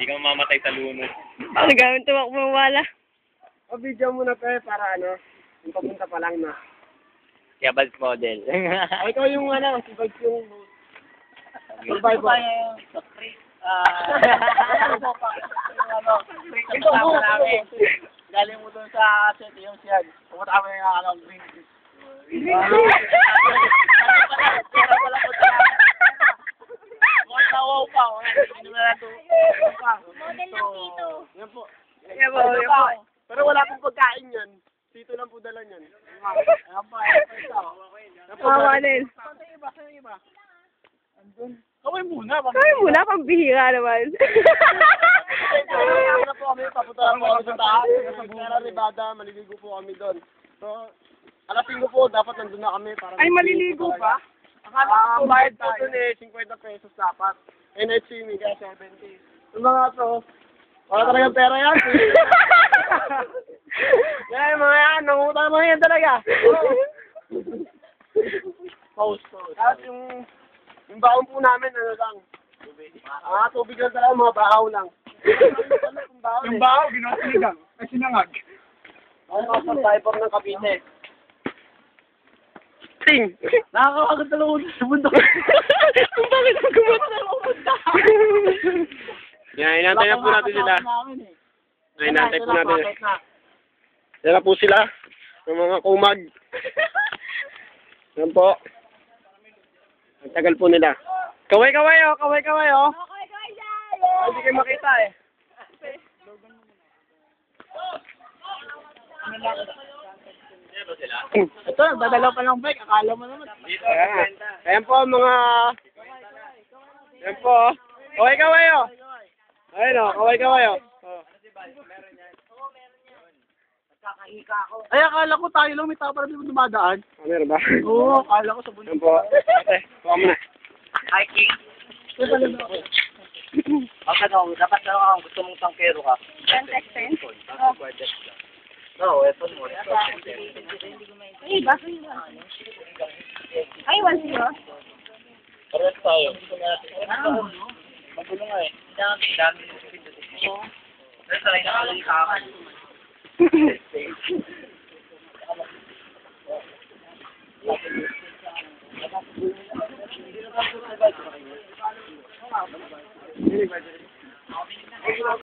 Hindi ka mamamatay sa lunod. Ang gamit tumakbo ng wala. O, video muna tayo para ano, yung papunta pa lang na. Kaya Balls model. O, ikaw yung ano, si Bags yung survivor. Ito mo namin. Galing mo dun sa set yung siyan. Pumunta kami ng ano, green fish. Pero wala ko sa mga nawaw pa. Hindi na nato. Model ng tito. Yan po. Yan po, yan po. Pero wala pong pagkain yan. Tito lang po dala niyan. Ayan pa. Kawawa din. Saan yung iba? Saan yung iba? Andun. Kawin muna. Kami muna, pambihira naman. Ano po kami, papunta lang po kami sa taas. Sa Bucara, Ribada, maliligo po kami doon. So, alapin ko po, dapat nandun na kami. Para Ay, maliligo pa? Akala ko bayad po doon eh, 50 pesos dapat. Eh, night swimming, kaya 70. Yung mga to, wala talagang pera yan. Yan, mga yan, nangutang mga yan talaga. Post. Tapos yung baon po namin, ano lang. Tubig lang talaga, mga bahaw lang. Yung bahaw, ginawa sinigang. Ay, sinangag. Ano ka sa diaper ng Cavite? Ting! Nakakakagod talaga sa bundok. Kung bakit ako gumunta? Yan, inantay na po natin sila. Inantay po natin. Yan na po sila. Yung mga kumag. Yan po. Ang tagal po nila. Kaway-kaway oh! Kaway-kaway oh! Hindi kayo makita eh. Ito, dadalaw pa ng bike. Akala mo naman. Ayan po mga... Ayan po oh. Kaway-kaway oh! Ayan oh, kaway-kaway oh. Ay, akala ko tayo lang may tao para di mo dumadaan. Meron ba? Oo, akala ko sa bundok. Ayan po. Ate, buka mo na. Hiking. Bakit ako, dapat na ako gusto mong tangkero ka. No, weapon mo. Ay, bakit yun? Ay, 1-0. Parehas tayo. Magulo nga eh. Dami. Pero sa rin nakalali sa akin.